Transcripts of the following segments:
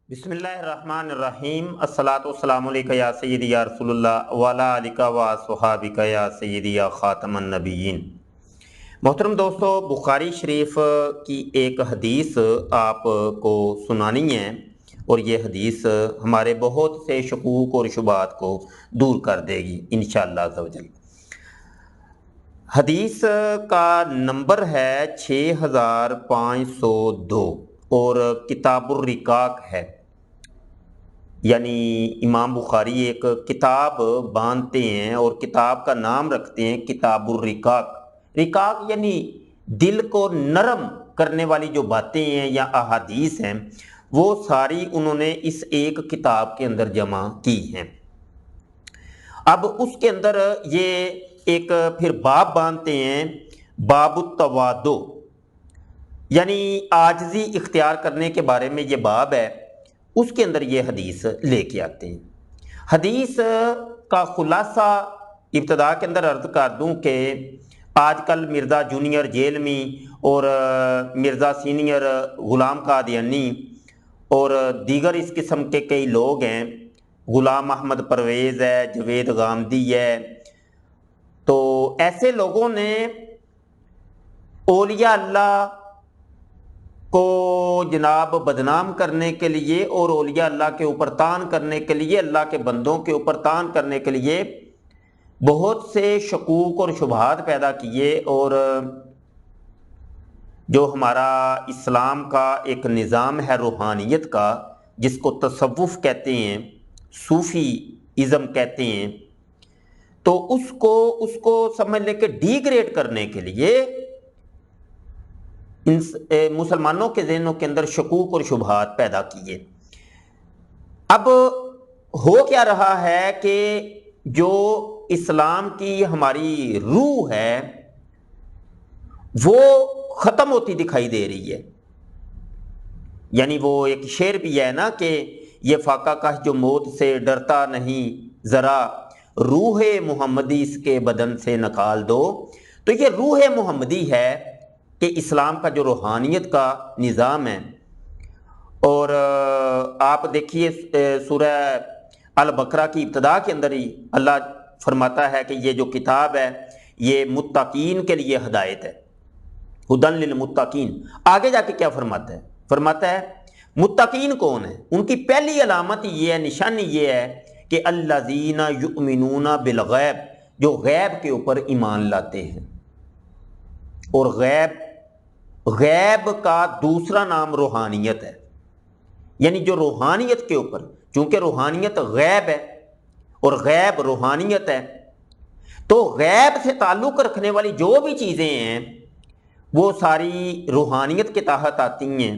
بسم اللہ الرحمن الرحیم الصلاۃ والسلام علیکہ یا سیدی یا رسول اللہ وعلی آلکہ و صحابکہ یا سیدی یا خاتم النبیین۔ محترم دوستو، بخاری شریف کی ایک حدیث آپ کو سنانی ہے اور یہ حدیث ہمارے بہت سے شکوک اور شبہات کو دور کر دے گی انشاءاللہ عز و جل۔ حدیث کا نمبر ہے 6502 اور کتاب الرقاق ہے، یعنی امام بخاری ایک کتاب باندھتے ہیں اور کتاب کا نام رکھتے ہیں کتاب الرقاق۔ رقاق یعنی دل کو نرم کرنے والی جو باتیں ہیں یا احادیث ہیں، وہ ساری انہوں نے اس ایک کتاب کے اندر جمع کی ہیں۔ اب اس کے اندر یہ ایک پھر باب باندھتے ہیں، باب التواضع، یعنی عاجزی اختیار کرنے کے بارے میں یہ باب ہے، اس کے اندر یہ حدیث لے کے آتے ہیں۔ حدیث کا خلاصہ ابتدا کے اندر عرض کر دوں کہ آج کل مرزا جونیئر جیل میں اور مرزا سینئر غلام قادیانی اور دیگر اس قسم کے کئی لوگ ہیں، غلام احمد پرویز ہے، جوید غامدی ہے، تو ایسے لوگوں نے اولیاء اللہ کو جناب بدنام کرنے کے لیے اور اولیاء اللہ کے اوپر تان کرنے کے لیے، اللہ کے بندوں کے اوپر تان کرنے کے لیے بہت سے شکوک اور شبہات پیدا کیے، اور جو ہمارا اسلام کا ایک نظام ہے روحانیت کا، جس کو تصوف کہتے ہیں، صوفی ازم کہتے ہیں، تو اس کو سمجھ لیں کہ ڈی گریڈ کرنے کے لیے مسلمانوں کے ذہنوں کے اندر شکوک اور شبہات پیدا کیے۔ اب ہو کیا رہا ہے کہ جو اسلام کی ہماری روح ہے وہ ختم ہوتی دکھائی دے رہی ہے، یعنی وہ ایک شعر بھی ہے نا کہ یہ فاقہ کش جو موت سے ڈرتا نہیں ذرا، روح محمدی اس کے بدن سے نکال دو۔ تو یہ روح محمدی ہے کہ اسلام کا جو روحانیت کا نظام ہے، اور آپ دیکھیے سورہ البقرہ کی ابتدا کے اندر ہی اللہ فرماتا ہے کہ یہ جو کتاب ہے یہ متقین کے لیے ہدایت ہے، ہدن للمتقین۔ آگے جا کے کیا فرماتا ہے متقین کون ہے؟ ان کی پہلی علامت یہ ہے، نشانی یہ ہے کہ الذین یؤمنون بالغیب، جو غیب کے اوپر ایمان لاتے ہیں۔ اور غیب کا دوسرا نام روحانیت ہے، یعنی جو روحانیت کے اوپر، چونکہ روحانیت غیب ہے اور غیب روحانیت ہے، تو غیب سے تعلق رکھنے والی جو بھی چیزیں ہیں وہ ساری روحانیت کے تحت آتی ہیں۔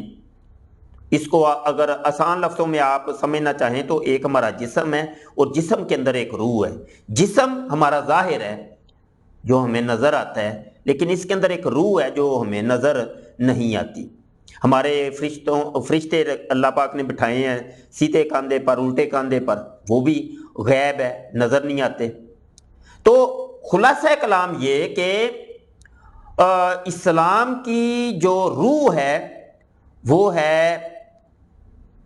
اس کو اگر آسان لفظوں میں آپ سمجھنا چاہیں تو ایک ہمارا جسم ہے اور جسم کے اندر ایک روح ہے۔ جسم ہمارا ظاہر ہے جو ہمیں نظر آتا ہے، لیکن اس کے اندر ایک روح ہے جو ہمیں نظر نہیں آتی۔ ہمارے فرشتے اللہ پاک نے بٹھائے ہیں سیدھے کاندھے پر، الٹے کاندھے پر، وہ بھی غیب ہے، نظر نہیں آتے۔ تو خلاصہ کلام یہ کہ اسلام کی جو روح ہے وہ ہے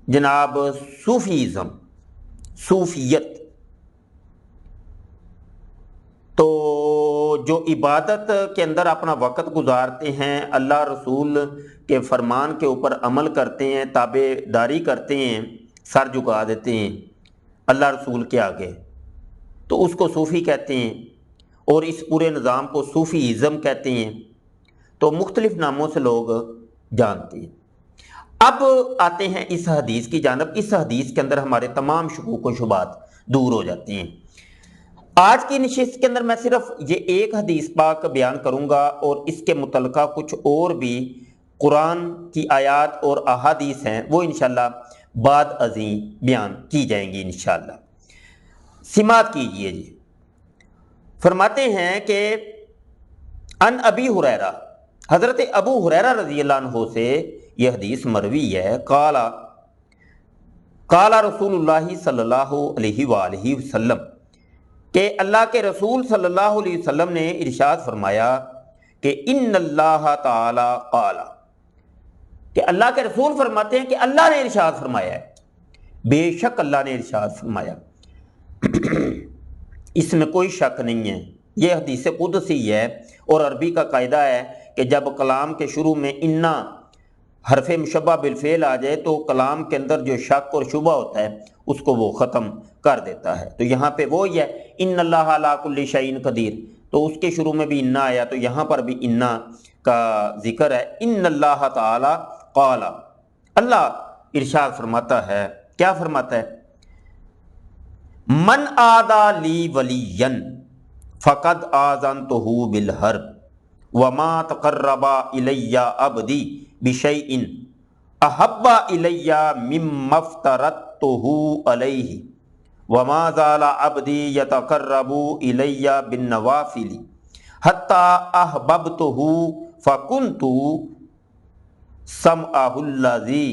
جناب صوفیزم، صوفیت۔ تو جو عبادت کے اندر اپنا وقت گزارتے ہیں، اللہ رسول کے فرمان کے اوپر عمل کرتے ہیں، تابع داری کرتے ہیں، سر جھکا دیتے ہیں اللہ رسول کے آگے، تو اس کو صوفی کہتے ہیں، اور اس پورے نظام کو صوفی ازم کہتے ہیں۔ تو مختلف ناموں سے لوگ جانتے ہیں۔ اب آتے ہیں اس حدیث کی جانب۔ اس حدیث کے اندر ہمارے تمام شکوک و شبہات دور ہو جاتے ہیں۔ آج کی نشست کے اندر میں صرف یہ ایک حدیث پاک بیان کروں گا، اور اس کے متعلقہ کچھ اور بھی قرآن کی آیات اور احادیث ہیں، وہ انشاءاللہ بعد ازیں بیان کی جائیں گی انشاءاللہ۔ سماعت کیجئے جی۔ فرماتے ہیں کہ ان ابی ہریرہ، حضرت ابو ہریرہ رضی اللہ عنہ سے یہ حدیث مروی ہے، قال رسول اللہ صلی اللہ علیہ وآلہ وسلم، کہ اللہ کے رسول صلی اللہ علیہ وسلم نے ارشاد فرمایا کہ ان اللہ تعالی قال، کہ اللہ کے رسول فرماتے ہیں کہ اللہ نے ارشاد فرمایا ہے۔ بے شک اللہ نے ارشاد فرمایا، اس میں کوئی شک نہیں ہے، یہ حدیث قدسی ہے، اور عربی کا قاعدہ ہے کہ جب کلام کے شروع میں انا حرف مشبہ بالفعل آ جائے تو کلام کے اندر جو شک اور شبہ ہوتا ہے اس کو وہ ختم کر دیتا ہے۔ تو یہاں پہ وہی ہے، ان اللہ علی کل شیء قدیر، تو اس کے شروع میں بھی انا آیا، تو یہاں پر بھی انا کا ذکر ہے۔ ان اللہ تعالی قال، اللہ ارشاد فرماتا ہے، کیا فرماتا ہے؟ من آدھا لی ولیا فقد آذنتہ بالحرب وما تقرب الی عبدی بشیء احب الی مما افترضتہ علیہ وما زال عبدی یتقرب الی بالنوافل حتی احببتہ فکنت سمعہ الذی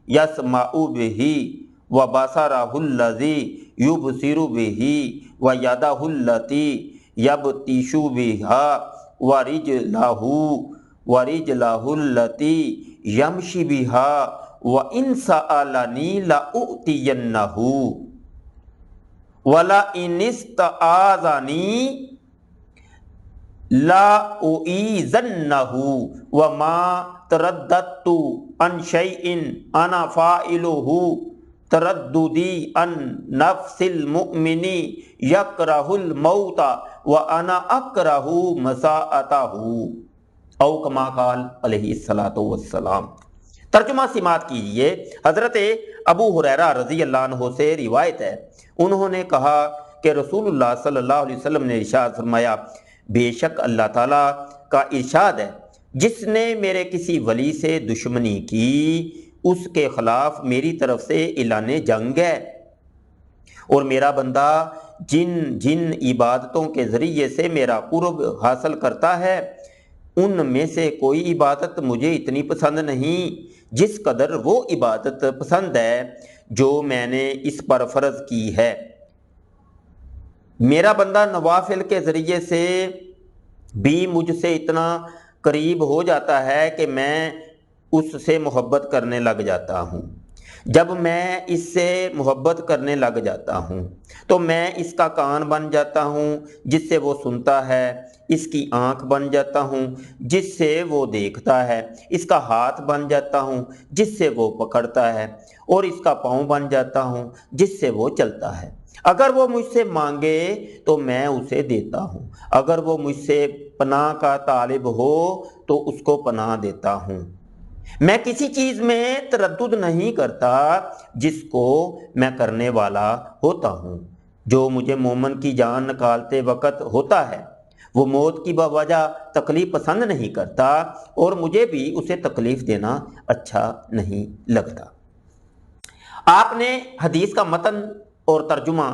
یسمع بہ وبصرہ الذی یبصر بہ ویدہ التی یبطش بہا ورجلہ التی یمشی بہا وإن سألنی لأؤتینہ ولئن استعاذنی لأعیذنہ وما ترددت عن شیء انا فاعلہ ترددی عن نفس المؤمن یکرہ الموت وانا اکرہ مساءتہ او کما قال علیہ الصلوۃ والسلام۔ ترجمہ سماعت کیجئے۔ حضرت ابو ہریرہ رضی اللہ عنہ سے روایت ہے، انہوں نے کہا کہ رسول اللہ صلی اللہ علیہ وسلم نے ارشاد فرمایا، بے شک اللہ تعالیٰ کا ارشاد ہے، جس نے میرے کسی ولی سے دشمنی کی اس کے خلاف میری طرف سے اعلان جنگ ہے، اور میرا بندہ جن عبادتوں کے ذریعے سے میرا قرب حاصل کرتا ہے ان میں سے کوئی عبادت مجھے اتنی پسند نہیں جس قدر وہ عبادت پسند ہے جو میں نے اس پر فرض کی ہے۔ میرا بندہ نوافل کے ذریعے سے بھی مجھ سے اتنا قریب ہو جاتا ہے کہ میں اس سے محبت کرنے لگ جاتا ہوں۔ جب میں اس سے محبت کرنے لگ جاتا ہوں تو میں اس کا کان بن جاتا ہوں جس سے وہ سنتا ہے، اس کی آنکھ بن جاتا ہوں جس سے وہ دیکھتا ہے، اس کا ہاتھ بن جاتا ہوں جس سے وہ پکڑتا ہے، اور اس کا پاؤں بن جاتا ہوں جس سے وہ چلتا ہے۔ اگر وہ مجھ سے مانگے تو میں اسے دیتا ہوں، اگر وہ مجھ سے پناہ کا طالب ہو تو اس کو پناہ دیتا ہوں۔ میں کسی چیز میں تردد نہیں کرتا جس کو میں کرنے والا ہوتا ہوں۔ جو مجھے مومن کی جان نکالتے وقت ہوتا ہے وہ موت کی بوجہ تکلیف پسند نہیں کرتا، اور مجھے بھی اسے تکلیف دینا اچھا نہیں لگتا۔ آپ نے حدیث کا متن اور ترجمہ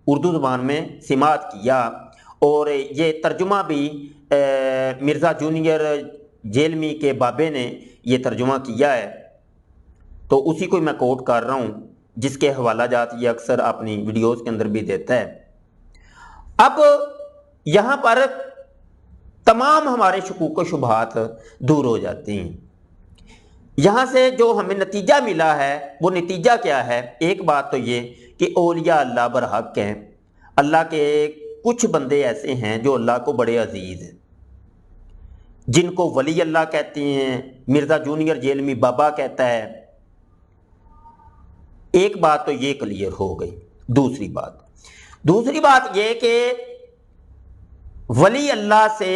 اردو زبان میں سماعت کیا، اور یہ ترجمہ بھی مرزا جونیئر جیلمی کے بابے نے یہ ترجمہ کیا ہے، تو اسی کو میں کوٹ کر رہا ہوں جس کے حوالہ جات یہ اکثر اپنی ویڈیوز کے اندر بھی دیتا ہے۔ اب یہاں پر تمام ہمارے شکوک و شبہات دور ہو جاتے ہیں۔ یہاں سے جو ہمیں نتیجہ ملا ہے وہ نتیجہ کیا ہے؟ ایک بات تو یہ کہ اولیاء اللہ برحق ہیں، اللہ کے کچھ بندے ایسے ہیں جو اللہ کو بڑے عزیز ہیں، جن کو ولی اللہ کہتے ہیں، مرزا جونیئر جیلمی بابا کہتا ہے۔ ایک بات تو یہ کلیئر ہو گئی۔ دوسری بات یہ کہ ولی اللہ سے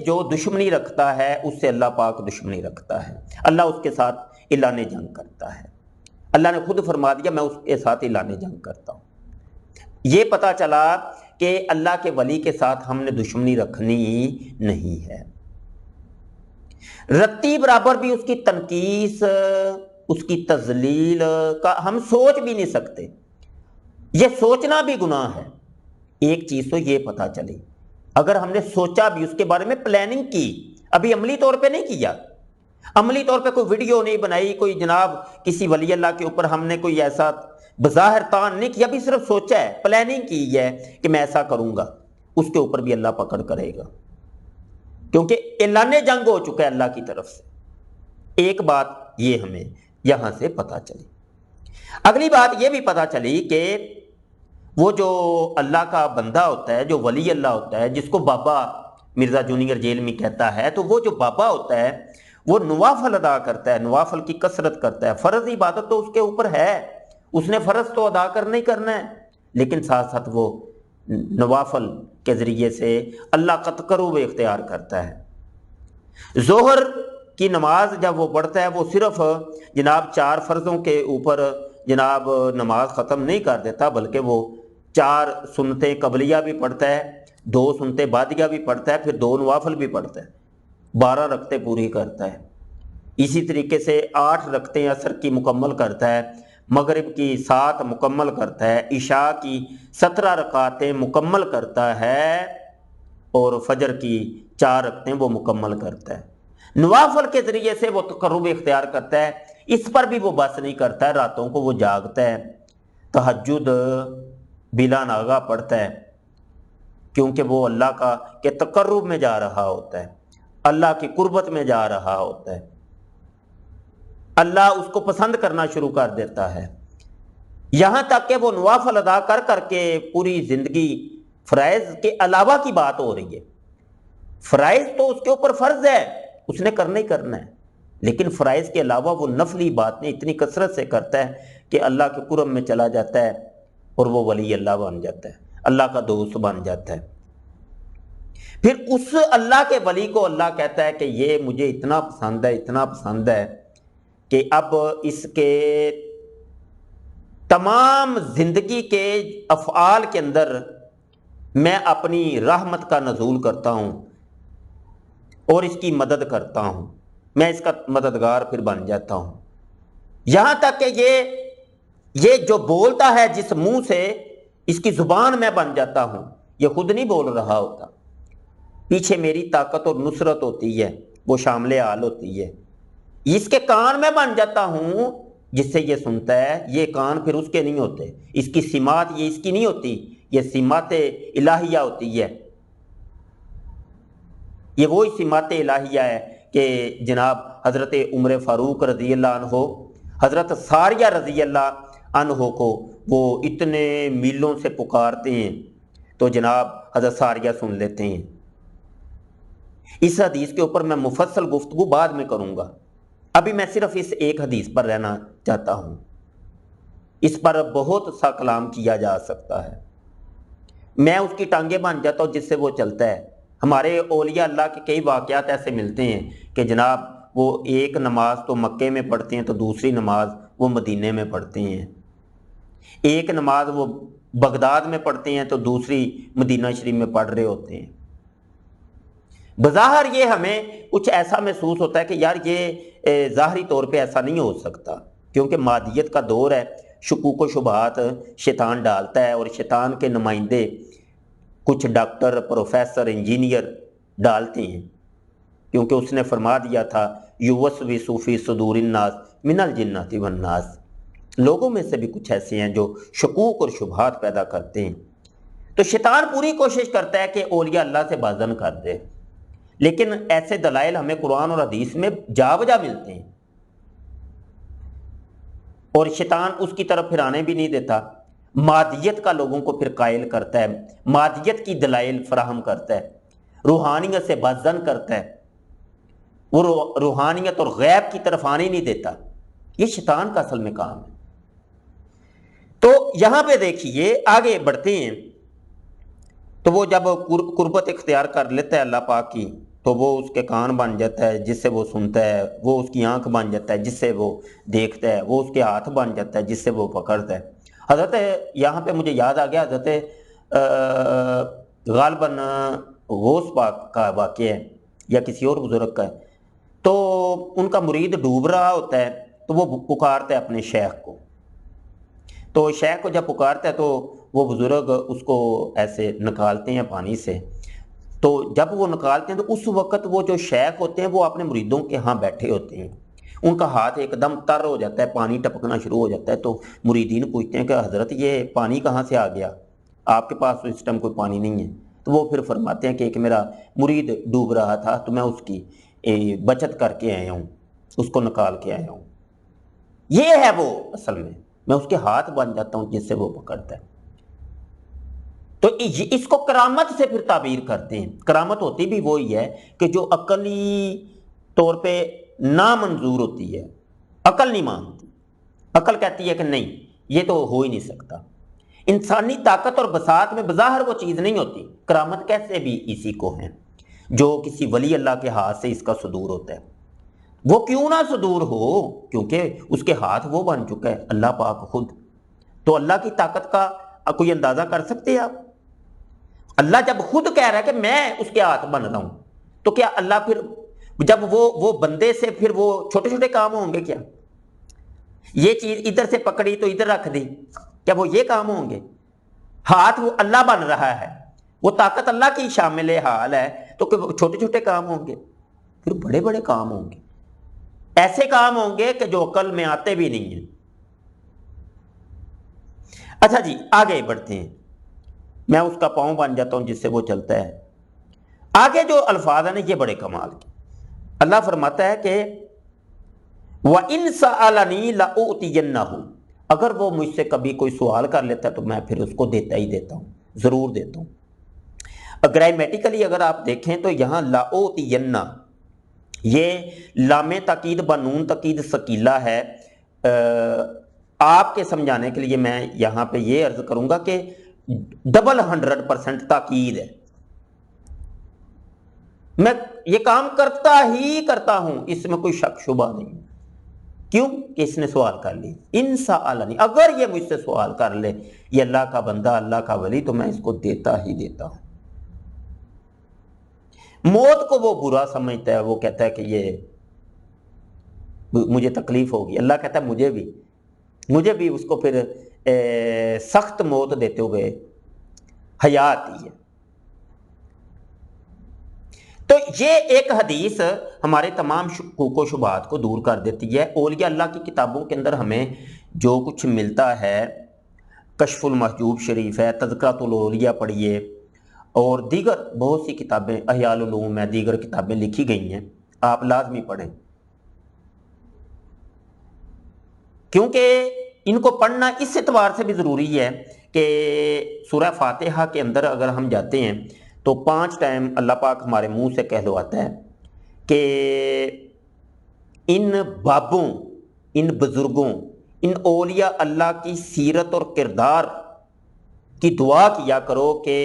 جو دشمنی رکھتا ہے اس سے اللہ پاک دشمنی رکھتا ہے، اللہ اس کے ساتھ اعلان جنگ کرتا ہے۔ اللہ نے خود فرما دیا میں اس کے ساتھ اعلان جنگ کرتا ہوں۔ یہ پتا چلا کہ اللہ کے ولی کے ساتھ ہم نے دشمنی رکھنی نہیں ہے۔ رتی برابر بھی اس کی تنقیص، اس کی تذلیل کا ہم سوچ بھی نہیں سکتے، یہ سوچنا بھی گناہ ہے۔ ایک چیز تو یہ پتا چلی، اگر ہم نے سوچا بھی، اس کے بارے میں پلاننگ کی، ابھی عملی طور پہ نہیں کیا، عملی طور پہ کوئی ویڈیو نہیں بنائی، کوئی جناب کسی ولی اللہ کے اوپر ہم نے کوئی ایسا بظاہر تان نہیں کیا، ابھی صرف سوچا ہے، پلاننگ کی ہے کہ میں ایسا کروں گا، اس کے اوپر بھی اللہ پکڑ کرے گا، کیونکہ اعلان جنگ ہو چکا ہے اللہ کی طرف سے۔ ایک بات یہ ہمیں یہاں سے پتہ چلی۔ اگلی بات یہ بھی پتہ چلی کہ وہ جو اللہ کا بندہ ہوتا ہے، جو ولی اللہ ہوتا ہے، جس کو بابا مرزا جونیئر جیل میں کہتا ہے، تو وہ جو بابا ہوتا ہے وہ نوافل ادا کرتا ہے، نوافل کی کثرت کرتا ہے۔ فرض عبادت تو اس کے اوپر ہے، اس نے فرض تو ادا کرنا ہی کرنا ہے، لیکن ساتھ ساتھ وہ نوافل کے ذریعے سے اللہ کا تقرب اختیار کرتا ہے۔ ظہر کی نماز جب وہ پڑھتا ہے، وہ صرف جناب 4 فرضوں کے اوپر جناب نماز ختم نہیں کر دیتا، بلکہ وہ 4 سنتیں قبلیہ بھی پڑھتا ہے، 2 سنتیں بعدیہ بھی پڑھتا ہے، پھر 2 نوافل بھی پڑھتا ہے، 12 رکعتیں پوری کرتا ہے۔ اسی طریقے سے 8 رکعتیں عصر کی مکمل کرتا ہے، مغرب کی 7 مکمل کرتا ہے، عشاء کی 17 رکعتیں مکمل کرتا ہے، اور فجر کی 4 رکعتیں وہ مکمل کرتا ہے۔ نوافل کے ذریعے سے وہ تقرب اختیار کرتا ہے۔ اس پر بھی وہ بس نہیں کرتا ہے، راتوں کو وہ جاگتا ہے، تہجد بلا ناغہ پڑھتا ہے، کیونکہ وہ اللہ کا کے تقرب میں جا رہا ہوتا ہے، اللہ کی قربت میں جا رہا ہوتا ہے، اللہ اس کو پسند کرنا شروع کر دیتا ہے۔ یہاں تک کہ وہ نوافل ادا کر کر کے پوری زندگی، فرائض کے علاوہ کی بات ہو رہی ہے، فرائض تو اس کے اوپر فرض ہے، اس نے کرنا ہی کرنا ہے، لیکن فرائض کے علاوہ وہ نفلی باتیں اتنی کثرت سے کرتا ہے کہ اللہ کے قرب میں چلا جاتا ہے، اور وہ ولی اللہ بن جاتا ہے، اللہ کا دوست بن جاتا ہے۔ پھر اس اللہ کے ولی کو اللہ کہتا ہے کہ یہ مجھے اتنا پسند ہے، اتنا پسند ہے کہ اب اس کے تمام زندگی کے افعال کے اندر میں اپنی رحمت کا نزول کرتا ہوں اور اس کی مدد کرتا ہوں، میں اس کا مددگار پھر بن جاتا ہوں۔ یہاں تک کہ یہ جو بولتا ہے جس منہ سے، اس کی زبان میں بن جاتا ہوں، یہ خود نہیں بول رہا ہوتا، پیچھے میری طاقت اور نصرت ہوتی ہے، وہ شامل حال ہوتی ہے۔ اس کے کان میں بن جاتا ہوں جس سے یہ سنتا ہے، یہ کان پھر اس کے نہیں ہوتے، اس کی سماعت یہ اس کی نہیں ہوتی، یہ سماعت الہیہ ہوتی ہے۔ یہ وہی سماعت الہیہ ہے کہ جناب حضرت عمر فاروق رضی اللہ عنہ، حضرت ساریہ رضی اللہ عنہ کو وہ اتنے میلوں سے پکارتے ہیں تو جناب حضرت ساریہ سن لیتے ہیں۔ اس حدیث کے اوپر میں مفصل گفتگو بعد میں کروں گا، ابھی میں صرف اس ایک حدیث پر رہنا چاہتا ہوں، اس پر بہت سا کلام کیا جا سکتا ہے، میں اس کی ٹانگیں بن جاتا ہوں جس سے وہ چلتا ہے۔ ہمارے اولیاء اللہ کے کئی واقعات ایسے ملتے ہیں کہ جناب وہ ایک نماز تو مکے میں پڑھتے ہیں تو دوسری نماز وہ مدینے میں پڑھتے ہیں، ایک نماز وہ بغداد میں پڑھتے ہیں تو دوسری مدینہ شریف میں پڑھ رہے ہوتے ہیں۔ بظاہر یہ ہمیں کچھ ایسا محسوس ہوتا ہے کہ یار یہ ظاہری طور پہ ایسا نہیں ہو سکتا، کیونکہ مادیت کا دور ہے، شکوک و شبہات شیطان ڈالتا ہے، اور شیطان کے نمائندے کچھ ڈاکٹر، پروفیسر، انجینئر ڈالتے ہیں، کیونکہ اس نے فرما دیا تھا یوسوسو فی صدور الناس من الجنۃ والناس، لوگوں میں سے بھی کچھ ایسے ہیں جو شکوک اور شبہات پیدا کرتے ہیں۔ تو شیطان پوری کوشش کرتا ہے کہ اولیاء اللہ سے بازن کر دے، لیکن ایسے دلائل ہمیں قرآن اور حدیث میں جا بجا ملتے ہیں، اور شیطان اس کی طرف پھرانے بھی نہیں دیتا، مادیت کا لوگوں کو پھر قائل کرتا ہے، مادیت کی دلائل فراہم کرتا ہے، روحانیت سے بازن کرتا ہے، وہ روحانیت اور غیب کی طرف آنے نہیں دیتا۔ یہ شیطان کا اصل میں کام ہے۔ تو یہاں پہ دیکھیے، آگے بڑھتے ہیں، تو وہ جب قربت اختیار کر لیتا ہے اللہ پاک کی، تو وہ اس کے کان بن جاتا ہے جس سے وہ سنتا ہے، وہ اس کی آنکھ بن جاتا ہے جس سے وہ دیکھتا ہے، وہ اس کے ہاتھ بن جاتا ہے جس سے وہ پکڑتا ہے۔ حضرت یہاں پہ مجھے یاد آ گیا، حضرت غالباً غوث پاک کا واقعہ ہے یا کسی اور بزرگ کا ہے، تو ان کا مرید ڈوب رہا ہوتا ہے تو وہ پکارتا ہے اپنے شیخ کو، تو شیخ کو جب پکارتا ہے تو وہ بزرگ اس کو ایسے نکالتے ہیں پانی سے، تو جب وہ نکالتے ہیں تو اس وقت وہ جو شیخ ہوتے ہیں وہ اپنے مریدوں کے ہاں بیٹھے ہوتے ہیں، ان کا ہاتھ ایک دم تر ہو جاتا ہے، پانی ٹپکنا شروع ہو جاتا ہے، تو مریدین پوچھتے ہیں کہ حضرت یہ پانی کہاں سے آ گیا، آپ کے پاس تو اس ٹائم کوئی پانی نہیں ہے، تو وہ پھر فرماتے ہیں کہ ایک میرا مرید ڈوب رہا تھا تو میں اس کی بچت کر کے آیا ہوں، اس کو نکال کے آیا ہوں۔ یہ ہے وہ اصل میں میں اس کے ہاتھ بن جاتا ہوں جس سے وہ پکڑتا ہے. تو اس کو کرامت سے پھر تعبیر کرتے ہیں. کرامت ہوتی بھی وہی ہے کہ جو عقلی طور پہ نامنظور ہوتی ہے، عقل نہیں مانتی، عقل کہتی ہے کہ نہیں یہ تو ہو ہی نہیں سکتا. انسانی طاقت اور بساط میں بظاہر وہ چیز نہیں ہوتی. کرامت کیسے بھی اسی کو ہیں جو کسی ولی اللہ کے ہاتھ سے اس کا صدور ہوتا ہے. وہ کیوں نہ صدور ہو، کیونکہ اس کے ہاتھ وہ بن چکا ہے اللہ پاک خود. تو اللہ کی طاقت کا کوئی اندازہ کر سکتے ہیں آپ؟ اللہ جب خود کہہ رہا ہے کہ میں اس کے ہاتھ بن رہا ہوں، تو کیا اللہ پھر جب وہ بندے سے پھر وہ چھوٹے چھوٹے کام ہوں گے؟ کیا یہ چیز ادھر سے پکڑی تو ادھر رکھ دی، کیا وہ یہ کام ہوں گے؟ ہاتھ وہ اللہ بن رہا ہے، وہ طاقت اللہ کی شامل حال ہے، تو کہ چھوٹے چھوٹے کام ہوں گے؟ پھر بڑے بڑے کام ہوں گے، ایسے کام ہوں گے کہ جو عقل میں آتے بھی نہیں ہیں. اچھا جی آگے بڑھتے ہیں. میں اس کا پاؤں بن جاتا ہوں جس سے وہ چلتا ہے. آگے جو الفاظ ہیں یہ بڑے کمال کے. اللہ فرماتا ہے کہ وَإِن سَأَلَنِي لَأُعْطِيَنَّهُ، اگر وہ مجھ سے کبھی کوئی سوال کر لیتا ہے تو میں پھر اس کو دیتا ہی دیتا ہوں، ضرور دیتا ہوں. گرامیٹیکلی اگر آپ دیکھیں تو یہاں لَأُعْطِيَنَّ یہ لام تاکید بنون تاکید ثقیلہ ہے. آپ کے سمجھانے کے لیے میں یہاں پہ یہ عرض کروں گا کہ 100% تاکید ہے. میں یہ کام کرتا ہی کرتا ہوں، اس میں کوئی شک شبہ نہیں. کیوں کہ اس نے سوال کر لی. ان سألنی، اگر یہ مجھ سے سوال کر لے یہ اللہ کا بندہ اللہ کا ولی، تو میں اس کو دیتا ہی دیتا ہوں. موت کو وہ برا سمجھتا ہے، وہ کہتا ہے کہ یہ مجھے تکلیف ہوگی. اللہ کہتا ہے مجھے بھی اس کو پھر سخت موت دیتے ہوئے حیا آتی ہے. تو یہ ایک حدیث ہمارے تمام شکوک و شبہات کو دور کر دیتی ہے. اولیاء اللہ کی کتابوں کے اندر ہمیں جو کچھ ملتا ہے، کشف المحجوب شریف ہے، تذکرۃ الاولیاء پڑھیے، اور دیگر بہت سی کتابیں، احیاء العلوم میں دیگر کتابیں لکھی گئی ہیں، آپ لازمی پڑھیں. کیونکہ ان کو پڑھنا اس اعتبار سے بھی ضروری ہے کہ سورہ فاتحہ کے اندر اگر ہم جاتے ہیں تو 5 ٹائم اللہ پاک ہمارے منہ سے کہلواتا ہے کہ ان بابوں، ان بزرگوں، ان اولیاء اللہ کی سیرت اور کردار کی دعا کیا کرو کہ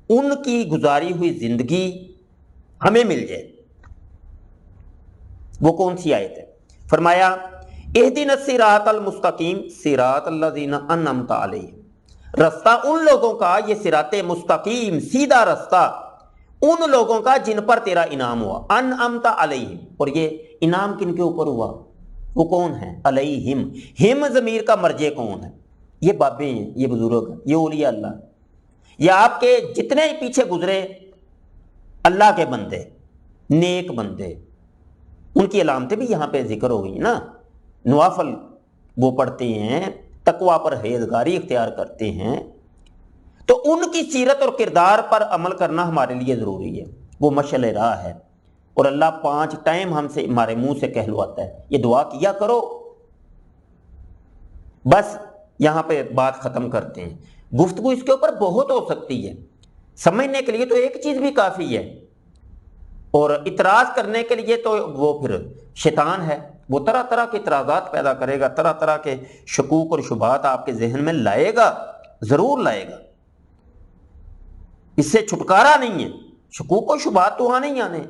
ان کی گزاری ہوئی زندگی ہمیں مل جائے. وہ کون سی آیت ہے؟ فرمایا اہدنا الصراط المستقیم صراط الذین انعمت علیہم، رستہ ان لوگوں کا، یہ صراط مستقیم سیدھا رستہ ان لوگوں کا جن پر تیرا انعام ہوا. انعمت علیہم، اور یہ انعام کن کے اوپر ہوا؟ وہ کون ہیں؟ علیہم. ہم ضمیر کا مرجع کون ہے؟ یہ بابے ہیں، یہ بزرگ ہیں، یہ اولیاء اللہ. یہ آپ کے جتنے پیچھے گزرے اللہ کے بندے، نیک بندے، ان کی علامتیں بھی یہاں پہ ذکر ہو گئی نا. نوافل وہ پڑھتے ہیں، تقوی پر پرہیزگاری اختیار کرتے ہیں، تو ان کی سیرت اور کردار پر عمل کرنا ہمارے لیے ضروری ہے. وہ مشعل راہ ہے، اور اللہ 5 ٹائم ہم سے ہمارے منہ سے کہلواتا ہے یہ دعا کیا کرو. بس یہاں پہ بات ختم کرتے ہیں. گفتگو اس کے اوپر بہت ہو سکتی ہے، سمجھنے کے لیے تو ایک چیز بھی کافی ہے، اور اعتراض کرنے کے لیے تو وہ پھر شیطان ہے، وہ طرح طرح کے اعتراضات پیدا کرے گا، طرح طرح کے شکوک اور شبہات آپ کے ذہن میں لائے گا، ضرور لائے گا. اس سے چھٹکارا نہیں ہے. شکوک و شبہات تو آنے ہی آنے.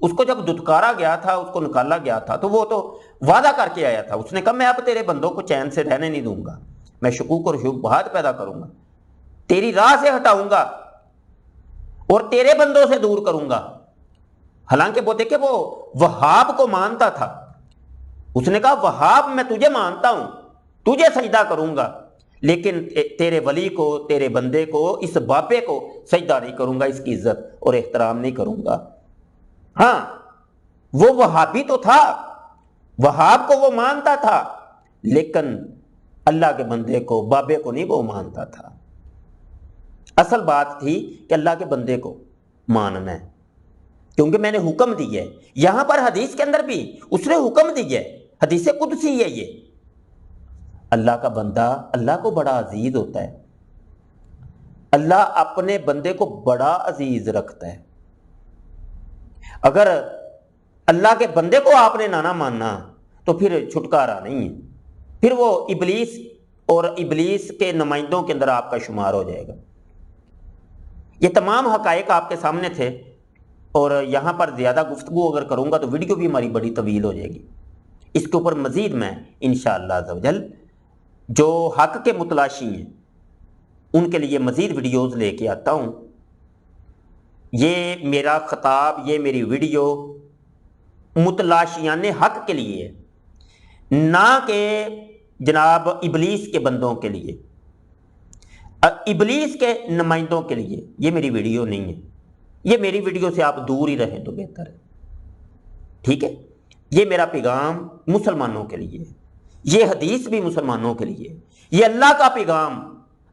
اس کو جب دھتکارا گیا تھا، اس کو نکالا گیا تھا، تو وہ تو وعدہ کر کے آیا تھا. اس نے کہا میں اب تیرے بندوں کو چین سے رہنے نہیں دوں گا، میں شکوک اور شبہات پیدا کروں گا، تیری راہ سے ہٹاؤں گا اور تیرے بندوں سے دور کروں گا. حالانکہ وہ دیکھے وہ وہاب کو مانتا تھا. اس نے کہا وہاب میں تجھے مانتا ہوں، تجھے سجدہ کروں گا، لیکن تیرے ولی کو، تیرے بندے کو، اس بابے کو سجدہ نہیں کروں گا، اس کی عزت اور احترام نہیں کروں گا. ہاں وہ وہابی تو تھا، وہاب کو وہ مانتا تھا، لیکن اللہ کے بندے کو، بابے کو نہیں وہ مانتا تھا. اصل بات تھی کہ اللہ کے بندے کو ماننا ہے، کیونکہ میں نے حکم دی ہے. یہاں پر حدیث کے اندر بھی اس نے حکم دی ہے، حدیث قدسی ہے یہ. اللہ کا بندہ اللہ کو بڑا عزیز ہوتا ہے، اللہ اپنے بندے کو بڑا عزیز رکھتا ہے۔ اگر اللہ کے بندے کو آپ نے نہ ماننا تو پھر چھٹکارا نہیں ہے، پھر وہ ابلیس اور ابلیس کے نمائندوں کے اندر آپ کا شمار ہو جائے گا۔ یہ تمام حقائق آپ کے سامنے تھے، اور یہاں پر زیادہ گفتگو اگر کروں گا تو ویڈیو بھی ہماری بڑی طویل ہو جائے گی۔ اس کے اوپر مزید میں انشاءاللہ عز و جل جو حق کے متلاشی ہیں ان کے لیے مزید ویڈیوز لے کے آتا ہوں۔ یہ میرا خطاب، یہ میری ویڈیو متلاشیان حق کے لیے ہے، نہ کہ جناب ابلیس کے بندوں کے لیے، ابلیس کے نمائندوں کے لیے یہ میری ویڈیو نہیں ہے۔ یہ میری ویڈیو سے آپ دور ہی رہیں تو بہتر ہے، ٹھیک ہے؟ یہ میرا پیغام مسلمانوں کے لیے ہے، یہ حدیث بھی مسلمانوں کے لیے ہے، یہ اللہ کا پیغام،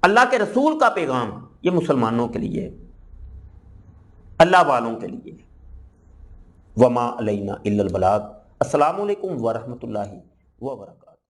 اللہ کے رسول کا پیغام یہ مسلمانوں کے لیے ہے، اللہ والوں کے لیے ہے۔ وما علینا الا البلاغ۔ السلام علیکم ورحمۃ اللہ وبرکاتہ۔